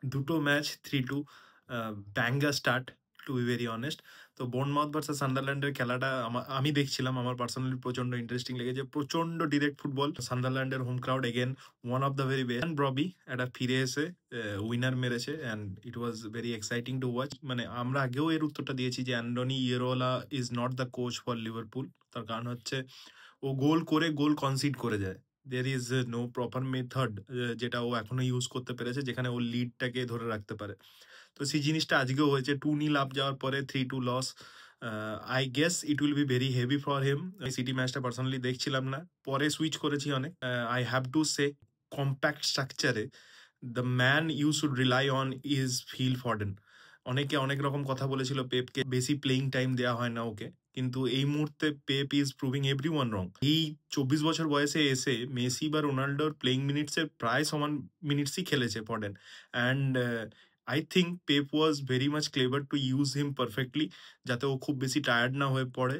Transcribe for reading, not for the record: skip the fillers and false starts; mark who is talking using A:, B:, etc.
A: দুটো match 3-2 banger start to be very honest. তো Bournemouth versus সান্ডারল্যান্ডের খেলাটা আমি দেখছিলাম। আমার পার্সোনালি প্রচন্ড ইন্টারেস্টিং লেগেছে। প্রচন্ড ডিরেক্ট ফুটবল। সান্ডারল্যান্ডের home crowd again one of the very best. Brobbey এটা ফিরে এসে উইনার মেরেছে and it was very exciting to watch. মানে আমরা আগেও এর উত্তরটা দিয়েছি যে Andoni Iraola is not the coach for Liverpool. তার কারণ হচ্ছে ও গোল করে গোল কনসিড করে যায়। There is no proper method যেটা ও এখনো ইউজ করতে পেরেছে, যেখানে ও লিডটাকে ধরে রাখতে পারে। তো সেই জিনিসটা আজকেও হয়েছে। 2-0 আপ যাওয়ার পরে 3-2 লস। I guess it will be very heavy for him. City ম্যাচটা পার্সোনালি দেখছিলাম না, পরে সুইচ করেছি অনেক। I have to say compact স্ট্রাকচারে the man you should rely on is Phil Foden. অনেকে অনেক রকম কথা বলেছিল পেপকে বেশি প্লেইং টাইম দেওয়া হয় না ওকে, কিন্তু এই মুহূর্তে Pep is proving everyone wrong. এই 24 বছর বয়সে এসে মেসি বা রোনাল্ডোর প্লেইং মিনিটসের প্রায় সমান মিনিটসই খেলেছে Foden. And I think Pep was very much clever to use him perfectly, যাতে ও খুব বেশি টায়ার্ড না হয়ে পড়ে।